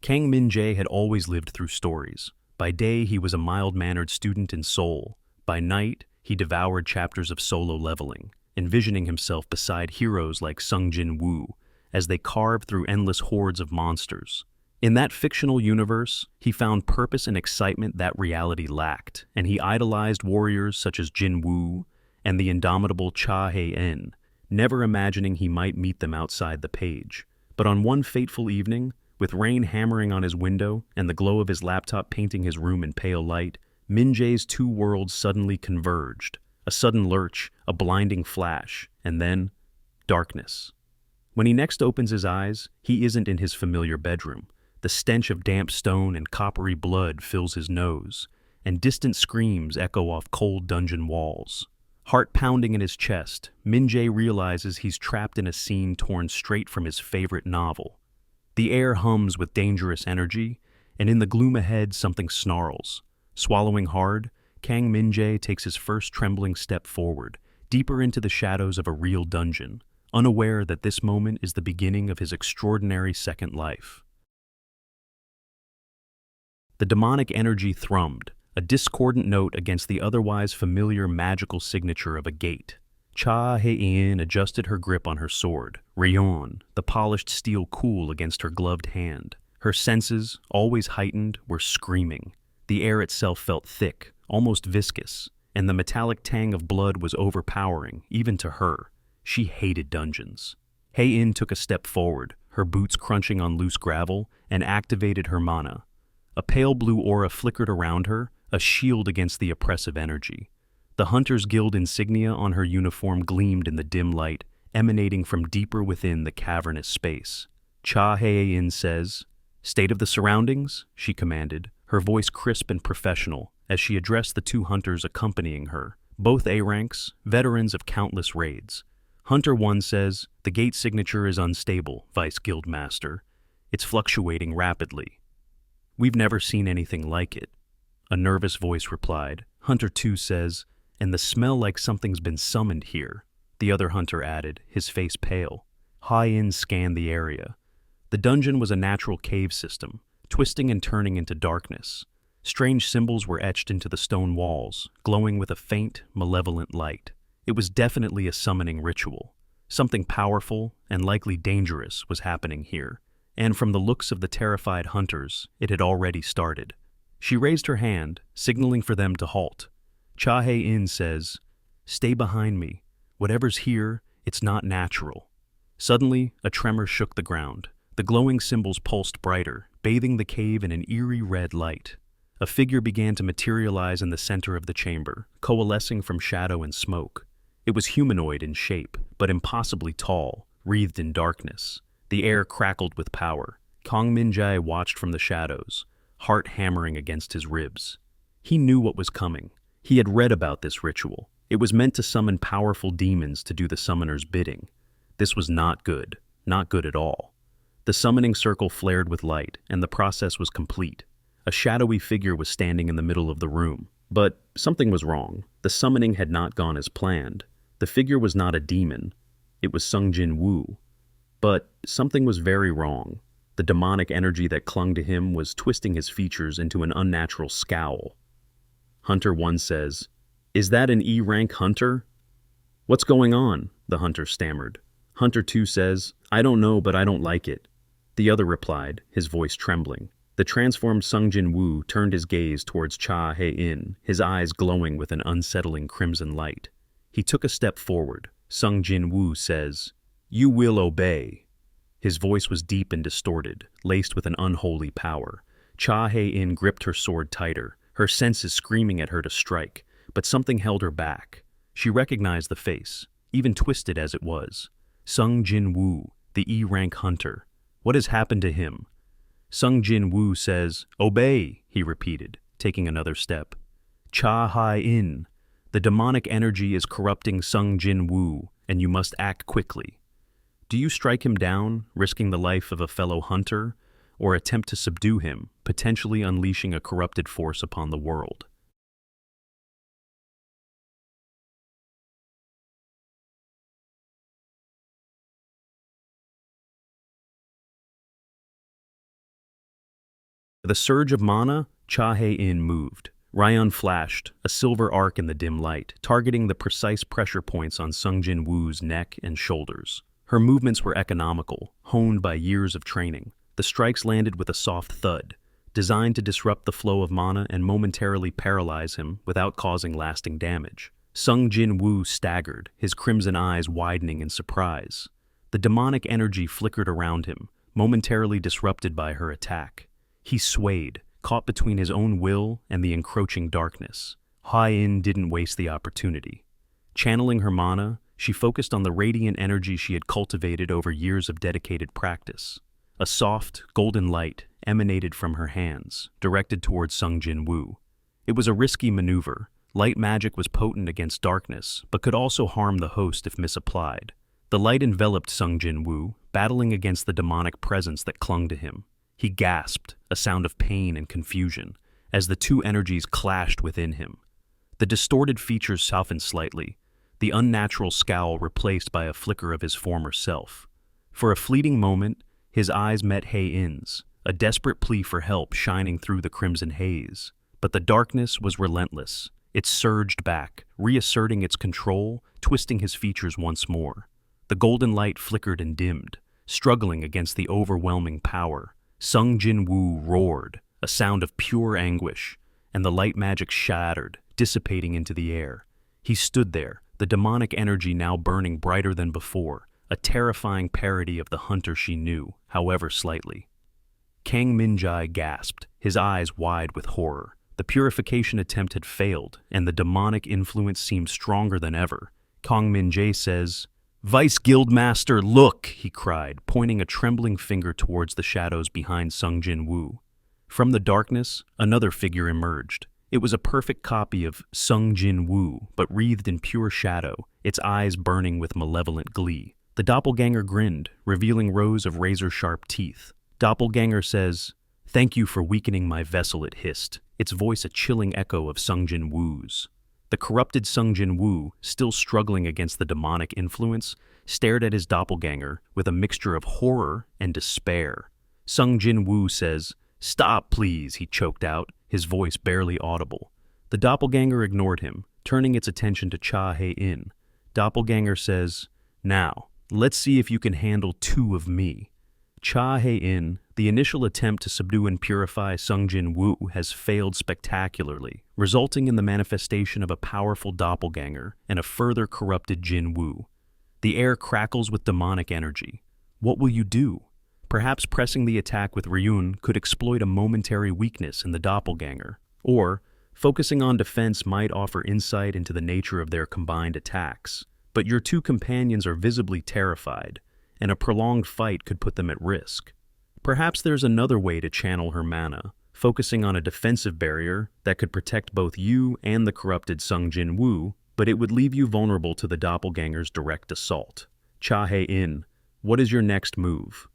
Kang Min-jae had always lived through stories. By day, he was a mild-mannered student in Seoul. By night, he devoured chapters of solo leveling, envisioning himself beside heroes like Sung Jin-woo as they carved through endless hordes of monsters. In that fictional universe, he found purpose and excitement that reality lacked, and he idolized warriors such as Jin-woo and the indomitable Cha Hae-in, never imagining he might meet them outside the page. But on one fateful evening, with rain hammering on his window and the glow of his laptop painting his room in pale light, Min-jae's two worlds suddenly converged. A sudden lurch, a blinding flash, and then darkness. When he next opens his eyes, he isn't in his familiar bedroom. The stench of damp stone and coppery blood fills his nose, and distant screams echo off cold dungeon walls. Heart pounding in his chest, Min-jae realizes he's trapped in a scene torn straight from his favorite novel. The air hums with dangerous energy, and in the gloom ahead something snarls. Swallowing hard, Kang Min-jae takes his first trembling step forward, deeper into the shadows of a real dungeon, unaware that this moment is the beginning of his extraordinary second life. The demonic energy thrummed, a discordant note against the otherwise familiar magical signature of a gate. Cha Hae-in adjusted her grip on her sword, Reborn, the polished steel cool against her gloved hand. Her senses, always heightened, were screaming. The air itself felt thick, almost viscous, and the metallic tang of blood was overpowering, even to her. She hated dungeons. Hae-in took a step forward, her boots crunching on loose gravel, and activated her mana. A pale blue aura flickered around her, a shield against the oppressive energy. The Hunter's Guild insignia on her uniform gleamed in the dim light, emanating from deeper within the cavernous space. Cha Hae-in says, "State of the surroundings," she commanded, her voice crisp and professional, as she addressed the two hunters accompanying her, both A-ranks, veterans of countless raids. Hunter 1 says, "The gate signature is unstable, Vice Guild Master. It's fluctuating rapidly." "We've never seen anything like it," a nervous voice replied. Hunter 2 says, "And the smell like something's been summoned here," the other hunter added, his face pale. Hae-in scanned the area. The dungeon was a natural cave system, twisting and turning into darkness. Strange symbols were etched into the stone walls, glowing with a faint, malevolent light. It was definitely a summoning ritual. Something powerful, and likely dangerous, was happening here, and from the looks of the terrified hunters, it had already started. She raised her hand, signaling for them to halt. Cha Hae-in says, "Stay behind me. Whatever's here, it's not natural." Suddenly, a tremor shook the ground. The glowing symbols pulsed brighter, bathing the cave in an eerie red light. A figure began to materialize in the center of the chamber, coalescing from shadow and smoke. It was humanoid in shape, but impossibly tall, wreathed in darkness. The air crackled with power. Kang Min-jae watched from the shadows, heart hammering against his ribs. He knew what was coming. He had read about this ritual. It was meant to summon powerful demons to do the summoner's bidding. This was not good at all. The summoning circle flared with light, and the process was complete. A shadowy figure was standing in the middle of the room. But something was wrong. The summoning had not gone as planned. The figure was not a demon. It was Sung Jin-woo. But something was very wrong. The demonic energy that clung to him was twisting his features into an unnatural scowl. Hunter 1 says, "Is that an E-rank hunter?" "What's going on?" the hunter stammered. Hunter 2 says, "I don't know, but I don't like it." The other replied, his voice trembling. The transformed Sung Jin-woo turned his gaze towards Cha Hae-in, his eyes glowing with an unsettling crimson light. He took a step forward. Sung Jin-woo says, "You will obey." His voice was deep and distorted, laced with an unholy power. Cha Hae-in gripped her sword tighter, her senses screaming at her to strike, but something held her back. She recognized the face, even twisted as it was. Sung Jin-woo, the E-rank hunter. What has happened to him? Sung Jin-woo says, "Obey," he repeated, taking another step. Cha Hae-in, the demonic energy is corrupting Sung Jin-woo, and you must act quickly. Do you strike him down, risking the life of a fellow hunter, or attempt to subdue him, potentially unleashing a corrupted force upon the world? With a surge of mana, Cha Hae-in moved. Ryan flashed, a silver arc in the dim light, targeting the precise pressure points on Sung Jin Woo's neck and shoulders. Her movements were economical, honed by years of training. The strikes landed with a soft thud, designed to disrupt the flow of mana and momentarily paralyze him without causing lasting damage. Sung Jin Woo staggered, his crimson eyes widening in surprise. The demonic energy flickered around him, momentarily disrupted by her attack. He swayed, caught between his own will and the encroaching darkness. Hae-in didn't waste the opportunity. Channeling her mana, she focused on the radiant energy she had cultivated over years of dedicated practice. A soft, golden light emanated from her hands, directed towards Sung Jin Woo. It was a risky maneuver. Light magic was potent against darkness, but could also harm the host if misapplied. The light enveloped Sung Jin Woo, battling against the demonic presence that clung to him. He gasped, a sound of pain and confusion, as the two energies clashed within him. The distorted features softened slightly, the unnatural scowl replaced by a flicker of his former self. For a fleeting moment, his eyes met Hae-in's, a desperate plea for help shining through the crimson haze. But the darkness was relentless. It surged back, reasserting its control, twisting his features once more. The golden light flickered and dimmed, struggling against the overwhelming power. Sung Jin Woo roared, a sound of pure anguish, and the light magic shattered, dissipating into the air. He stood there, the demonic energy now burning brighter than before, a terrifying parody of the hunter she knew, however slightly. Kang Min-jae gasped, his eyes wide with horror. The purification attempt had failed, and the demonic influence seemed stronger than ever. Kang Min-jae says, "Vice Guildmaster, look!" he cried, pointing a trembling finger towards the shadows behind Sung Jin Woo. From the darkness, another figure emerged. It was a perfect copy of Sung Jin Woo, but wreathed in pure shadow, its eyes burning with malevolent glee. The doppelganger grinned, revealing rows of razor-sharp teeth. Doppelganger says, "Thank you for weakening my vessel," it hissed, its voice a chilling echo of Sung Jin Woo's. The corrupted Sung Jin Woo, still struggling against the demonic influence, stared at his doppelganger with a mixture of horror and despair. Sung Jin Woo says, "Stop, please," he choked out, his voice barely audible. The doppelganger ignored him, turning its attention to Cha Hae-in. Doppelganger says, "Now, let's see if you can handle two of me." Cha Hae-in, the initial attempt to subdue and purify Sung Jin Woo, has failed spectacularly, resulting in the manifestation of a powerful doppelganger and a further corrupted Jin Woo. The air crackles with demonic energy. What will you do? Perhaps pressing the attack with Ryun could exploit a momentary weakness in the doppelganger, or focusing on defense might offer insight into the nature of their combined attacks. But your two companions are visibly terrified, and a prolonged fight could put them at risk. Perhaps there's another way to channel her mana, focusing on a defensive barrier that could protect both you and the corrupted Sung Jin Woo, but it would leave you vulnerable to the doppelganger's direct assault. Cha Hae-in, what is your next move?